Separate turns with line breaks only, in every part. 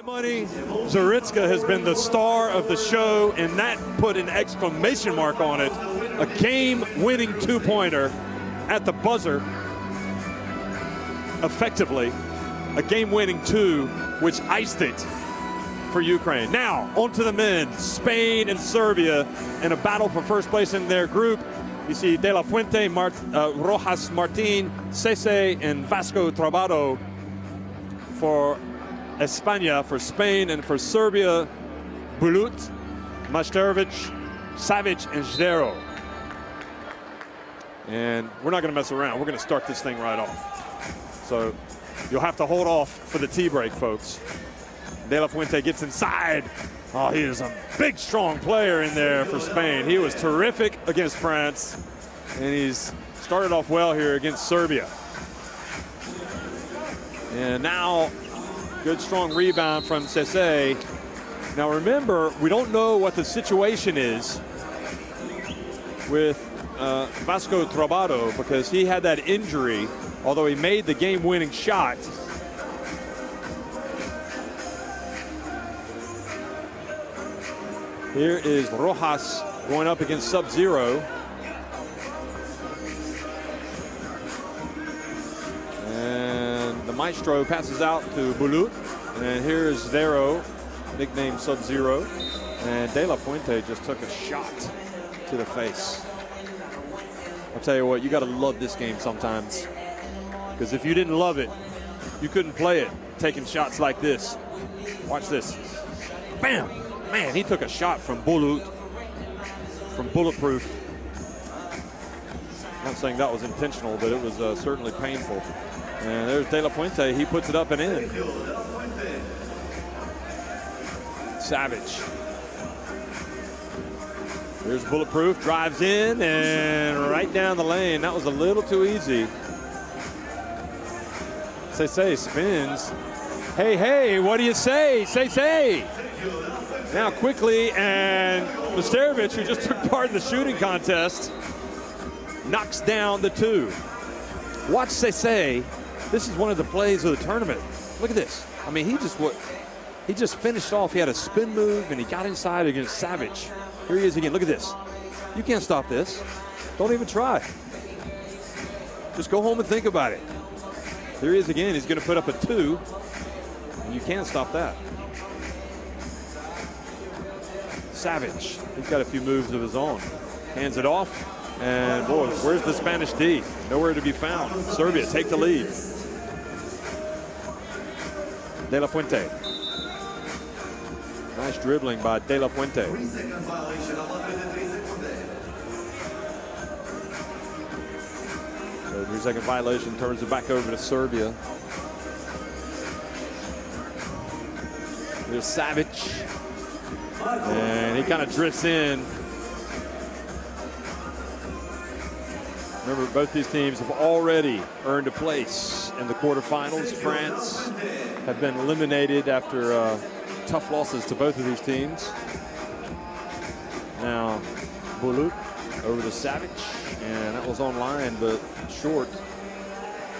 Money, Zaritska has been the star of the show, and that put an exclamation mark on it. A game-winning two-pointer at the buzzer, effectively. A game-winning two, which iced it for Ukraine. Now, on to the men. Spain and Serbia in a battle for first place in their group. You see De La Fuente, Rojas Martin, Cese, and Vasco Trabado for España, for Spain, and for Serbia, Bulut, Majsterovic, Savic, and Zdero. And we're not going to mess around. We're going to start this thing right off. So you'll have to hold off for the tea break, folks. De La Fuente gets inside. Oh, he is a big, strong player in there for Spain. He was terrific against France, and he's started off well here against Serbia. And now, good, strong rebound from Cese. Now remember, we don't know what the situation is with Vasco Trabado, because he had that injury, although he made the game-winning shot. Here is Rojas going up against Sub-Zero. And the Maestro passes out to Bulut. And here is Zdero, nicknamed Sub-Zero. And De La Fuente just took a shot to the face. I'll tell you what, you got to love this game sometimes. Because if you didn't love it, you couldn't play it taking shots like this. Watch this. Bam! Man, he took a shot from Bulut, from Bulletproof. Not saying that was intentional, but it was certainly painful. And there's De La Fuente. He puts it up and in. Savage. There's Bulletproof, drives in and right down the lane. That was a little too easy. Cese spins. Hey, hey, what do you say? Cese. Now quickly, and Majsterovic, who just took part in the shooting contest, knocks down the two. Watch Cese. This is one of the plays of the tournament. Look at this. I mean, he just finished off. He had a spin move, and he got inside against Savic. Here he is again. Look at this. You can't stop this. Don't even try. Just go home and think about it. Here he is again. He's going to put up a two. And you can't stop that. Savic. He's got a few moves of his own. Hands it off. And boy, where's the Spanish D? Nowhere to be found. Serbia take the lead. De La Fuente. Nice dribbling by De La Fuente. So 3-second violation, turns it back over to Serbia. There's Savic. And he kind of drifts in. Remember, both these teams have already earned a place in the quarterfinals. France have been eliminated after tough losses to both of these teams. Now, Bulut over to Savic, and that was online, but short.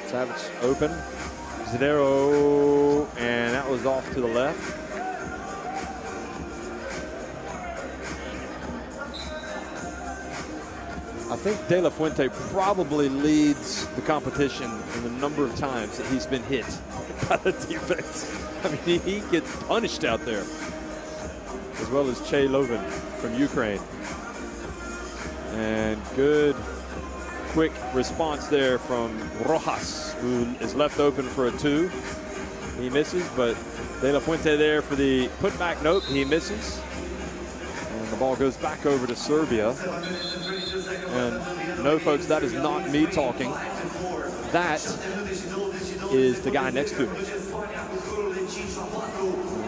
Savic open. Zdero, and that was off to the left. I think De La Fuente probably leads the competition in the number of times that he's been hit by the defense. I mean, he gets punished out there, as well as Che Lovin from Ukraine. And good, quick response there from Rojas, who is left open for a two. He misses, but De La Fuente there for the putback. Nope, he misses. And the ball goes back over to Serbia. And no, folks, that is not me talking. That is the guy next to me. And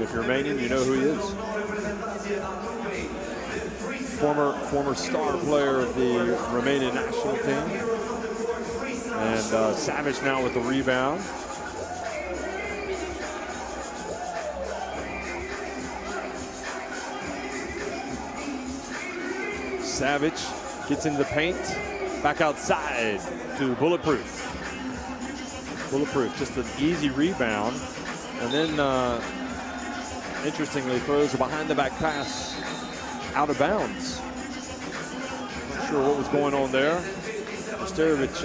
if you're Romanian, you know who he is. Former star player of the Romanian national team. And Savic now with the rebound. Savic gets into the paint, back outside to Bulletproof. Bulletproof, just an easy rebound. And then interestingly, throws a behind-the-back pass out of bounds. Not sure what was going on there. Sterovic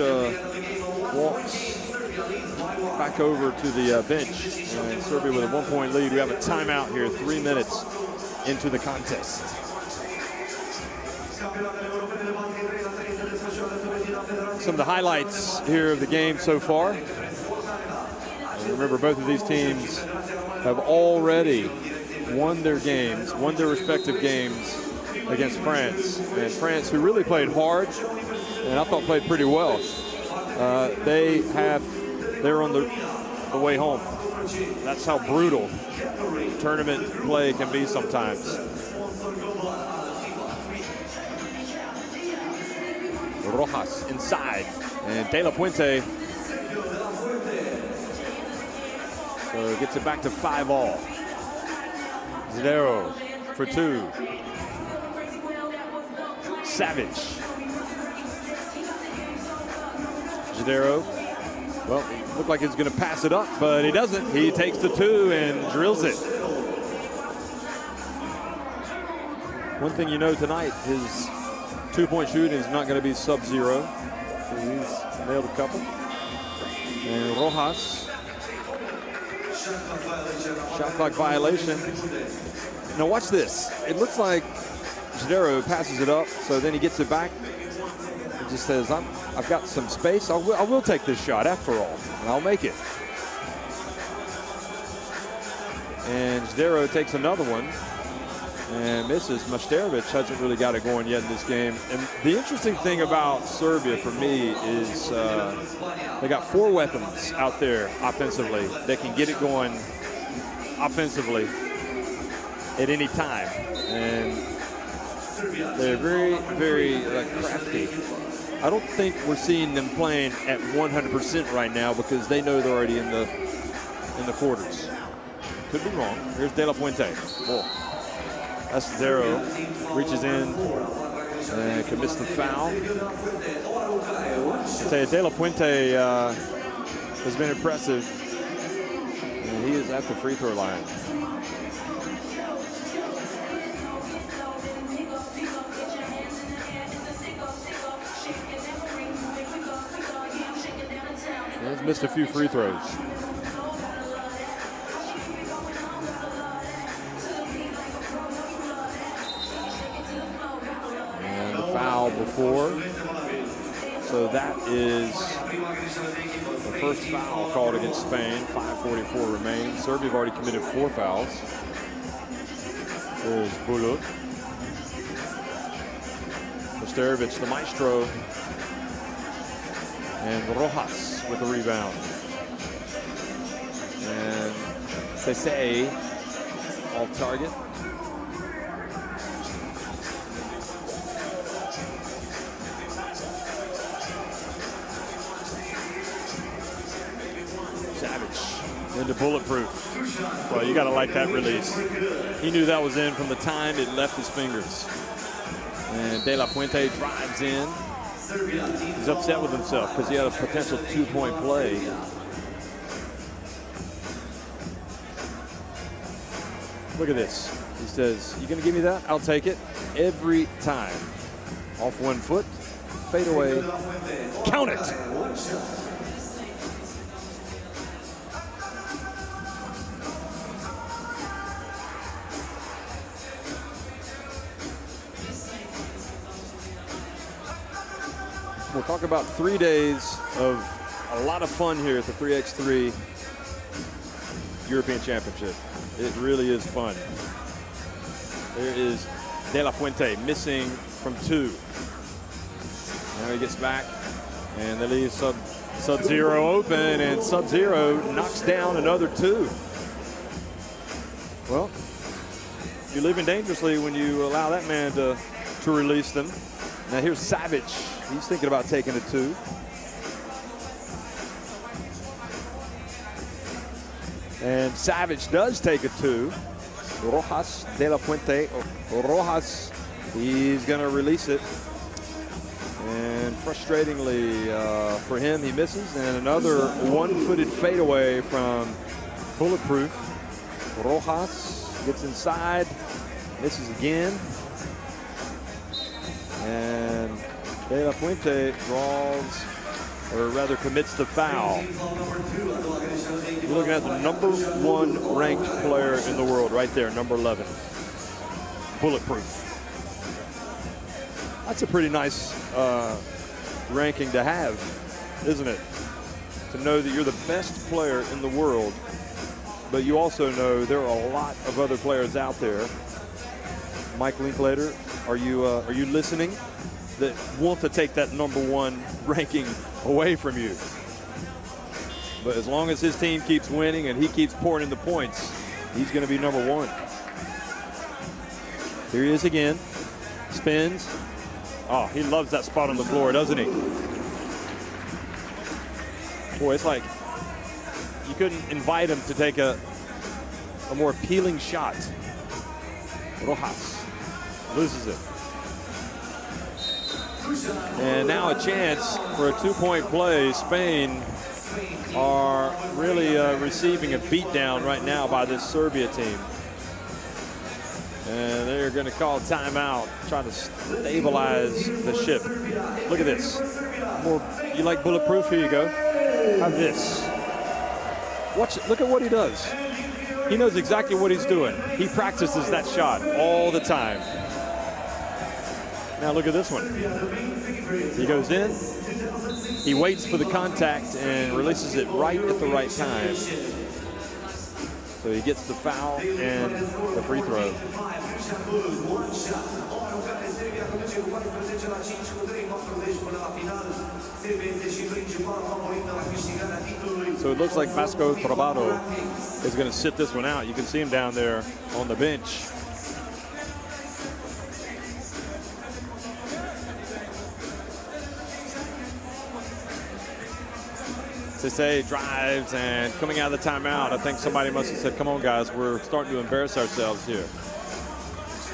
walks back over to the bench. And Serbia with a 1-point lead. We have a timeout here, 3 minutes into the contest. Some of the highlights here of the game so far. And remember, both of these teams have already won their games, won their respective games against France. And France, who really played hard, and I thought played pretty well. They're on the way home. That's how brutal tournament play can be sometimes. Rojas inside, and De La Fuente so gets it back to 5-all. Zidero for 2. Savage. Zidero, well, it looked like he's going to pass it up, but he doesn't. He takes the 2 and drills it. One thing you know tonight, his 2-point shooting is not going to be sub-0. So he's nailed a couple. And Rojas, shot clock violation. Now watch this. It looks like Zidero passes it up, so then he gets it back. He just says, I've got some space. I will take this shot after all, and I'll make it. And Zidero takes another one and misses. Sterovic hasn't really got it going yet in this game. And the interesting thing about Serbia for me is they got 4 weapons out there offensively that can get it going offensively at any time. And they're very, very crafty. I don't think we're seeing them playing at 100% right now because they know they're already in the quarters. Could be wrong. Here's De La Fuente. Ball. That's Zidero, reaches in and commits the foul. I tell you, De La Fuente has been impressive, and he is at the free throw line. He's missed a few free throws. Before. So that is the first foul called against Spain. 5:44 remaining. Serbia have already committed 4 fouls. There's Bulut. Sterovic, the maestro. And Rojas with the rebound. And Sese off target. Into bulletproof. Well, you got to like that release. He knew that was in from the time it left his fingers. And De La Fuente drives in. He's upset with himself because he had a potential 2-point play. Look at this. He says, "You going to give me that? I'll take it every time." Off 1 foot, fade away, count it. We'll talk about 3 days of a lot of fun here at the 3x3 European Championship. It really is fun. There is De La Fuente missing from 2. Now he gets back, and they leave Sub-Zero open, and Sub-Zero knocks down another 2. Well, you're living dangerously when you allow that man to release them. Now here's Savage. He's thinking about taking a 2. And Savage does take a 2. Rojas, De La Fuente. Rojas, he's going to release it. And frustratingly for him, he misses. And another 1-footed fadeaway from Bulletproof. Rojas Gets inside, misses again. And De La Fuente draws, or rather commits the foul. You're looking at the #1 ranked player in the world right there, number 11. Bulletproof. That's a pretty nice ranking to have, isn't it? To know that you're the best player in the world, but you also know there are a lot of other players out there. Mike Linklater, are you listening? That want to take that #1 ranking away from you. But as long as his team keeps winning and he keeps pouring in the points, he's going to be #1. Here he is again. Spins. Oh, he loves that spot on the floor, doesn't he? Boy, it's like you couldn't invite him to take a more appealing shot. Rojas loses it. And now a chance for a two-point play. Spain are really receiving a beatdown right now by this Serbia team. And they're going to call timeout, try to stabilize the ship. Look at this. More, you like bulletproof? Here you go. Have this. Watch it. Look at what he does. He knows exactly what he's doing. He practices that shot all the time. Now look at this one. He goes in, he waits for the contact and releases it right at the right time. So he gets the foul and the free throw. So it looks like Vasco Trabado is going to sit this one out. You can see him down there on the bench. Sisse drives, and coming out of the timeout, I think somebody must have said, come on guys, we're starting to embarrass ourselves here.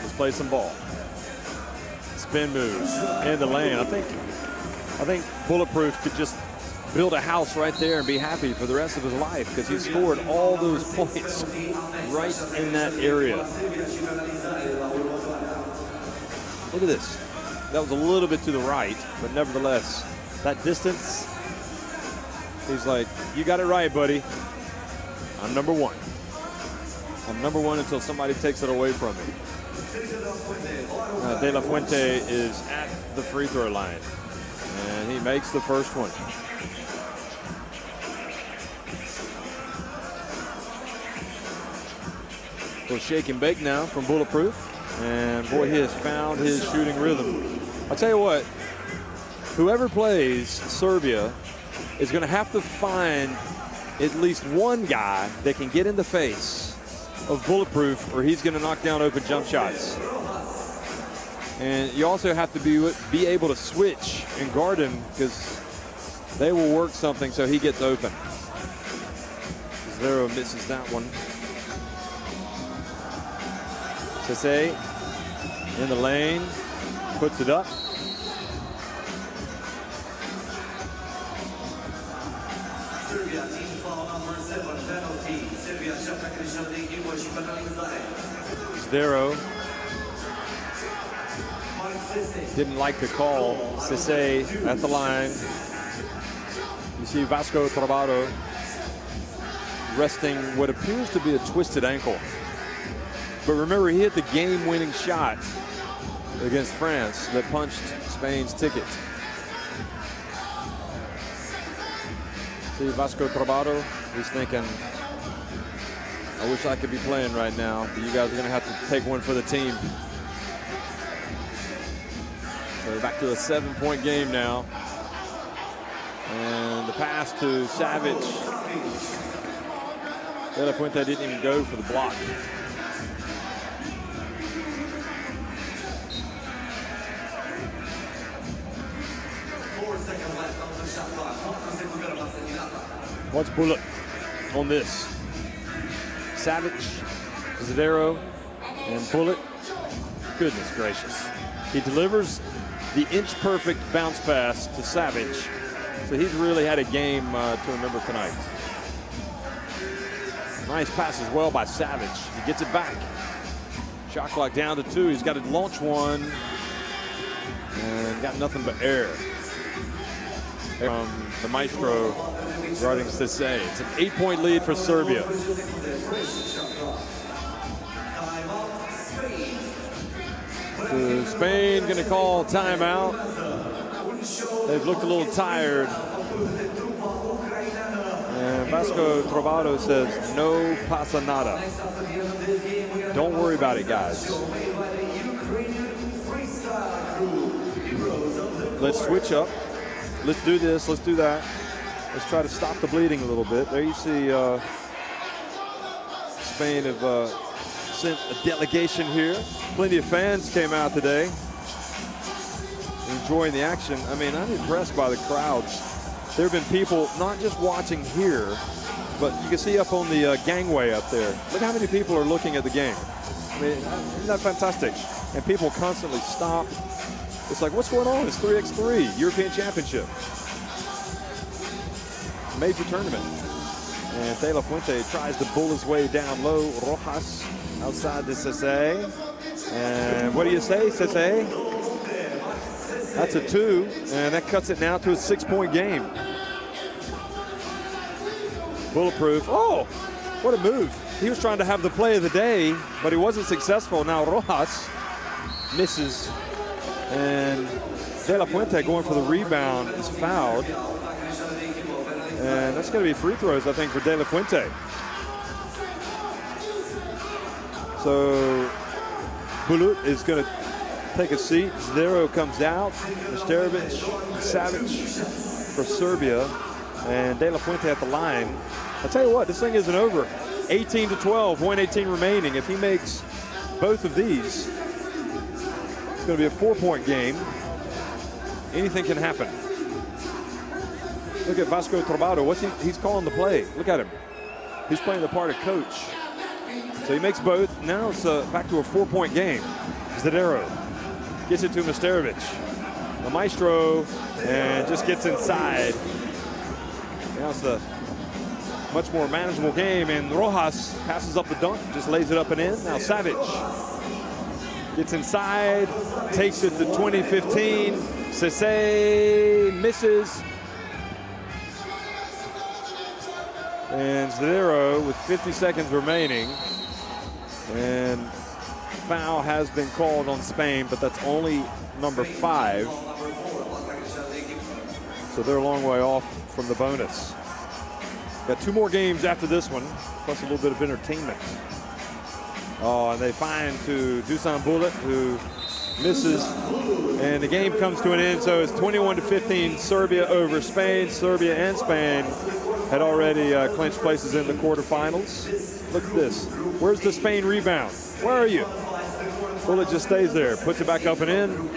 Let's play some ball. Spin moves in the lane. I think Bulletproof could just build a house right there and be happy for the rest of his life, because he scored all those points right in that area. Look at this. That was a little bit to the right, but nevertheless, that distance, he's like, you got it right, buddy. I'm #1. I'm #1 until somebody takes it away from me. De La Fuente is at the free throw line, and he makes the first one. We'll shake and bake now from Bulletproof, and boy, he has found his shooting rhythm. I'll tell you what, whoever plays Serbia is going to have to find at least one guy that can get in the face of Bulletproof, or he's going to knock down open jump shots. And you also have to be able to switch and guard him, because they will work something so he gets open. Zero misses that one. Sisse in the lane, puts it up. Zero didn't like the call. Sisse at the line. You see Vasco Trabado resting what appears to be a twisted ankle. But remember, he hit the game-winning shot against France that punched Spain's ticket. See Vasco Trabado, he's thinking, I wish I could be playing right now, but you guys are going to have to take one for the team. So we're back to a 7-point game now. And the pass to Savic. De La Fuente didn't even go for the block. Watch Bulut on this. Savic, Zadero, and Bulut. Goodness gracious. He delivers the inch-perfect bounce pass to Savic. So he's really had a game to remember tonight. Nice pass as well by Savic. He gets it back. Shot clock down to 2. He's got to launch one. And got nothing but air. From the maestro guarding Sisse. It's an 8-point lead for Serbia. So Spain going to call timeout. They've looked a little tired. And Vasco Trobado says, no pasa nada. Don't worry about it, guys. Let's switch up. Let's do this, let's do that. Let's try to stop the bleeding a little bit. There you see Spain have sent a delegation here. Plenty of fans came out today, enjoying the action. I mean, I'm impressed by the crowds. There have been people not just watching here, but you can see up on the gangway up there. Look how many people are looking at the game. I mean, isn't that fantastic? And people constantly stop. It's like, what's going on? It's 3x3, European Championship. Major tournament. And De La Fuente tries to bull his way down low. Rojas outside the Sisse. And what do you say, Sisse? That's a 2, and that cuts it now to a 6-point game. Bulletproof. Oh, what a move. He was trying to have the play of the day, but he wasn't successful. Now Rojas misses. And De La Fuente going for the rebound is fouled. And that's going to be free throws, I think, for De La Fuente. So Bulut is going to take a seat. Zdero comes out. Mesterovic, Savic for Serbia. And De La Fuente at the line. I'll tell you what, this thing isn't over. 18-12, 1:18 remaining. If he makes both of these, it's going to be a 4-point game. Anything can happen. Look at Vasco Trobado. He's calling the play. Look at him. He's playing the part of coach. So he makes both. Now it's back to a 4-point game. Zdero gets it to Mesterovic. The maestro, and just gets inside. Now it's a much more manageable game, and Rojas passes up the dunk, just lays it up and in. Now Savic gets inside, takes it to 2015. Sisse misses. And Zdero with 50 seconds remaining. And foul has been called on Spain, but that's only number 5. So they're a long way off from the bonus. Got 2 more games after this one, plus a little bit of entertainment. Oh, and they find to Dusan Bulut, who misses, and the game comes to an end. So it's 21-15, Serbia over Spain. Serbia and Spain had already clinched places in the quarterfinals. Look at this. Where's the Spain rebound? Where are you? Bulut just stays there, puts it back up and in,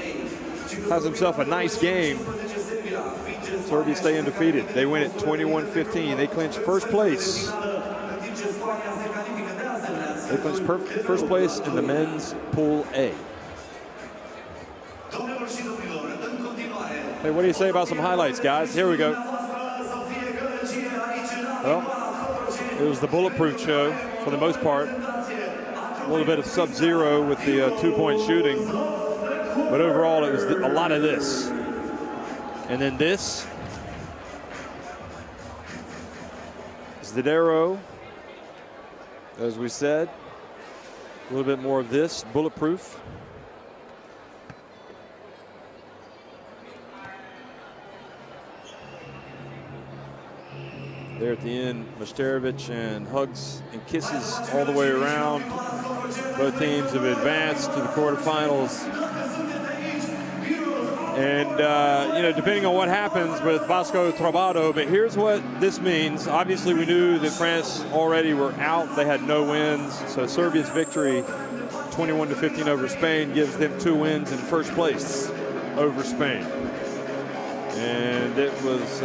has himself a nice game. Serbia stay undefeated. They win it 21-15. They clinch first place. They clinch first place in the men's Pool A. Hey, what do you say about some highlights, guys? Here we go. Well, it was the bulletproof show for the most part. A little bit of sub-zero with the 2-point shooting. But overall, it was a lot of this. And then this. Zdero, as we said. A little bit more of this, bulletproof. There at the end, Mesterovic, and hugs and kisses all the way around. Both teams have advanced to the quarterfinals. And, you know, depending on what happens with Vasco Trobado, but here's what this means. Obviously, we knew that France already were out. They had no wins. So Serbia's victory, 21-15 over Spain, gives them 2 wins in first place over Spain. And it was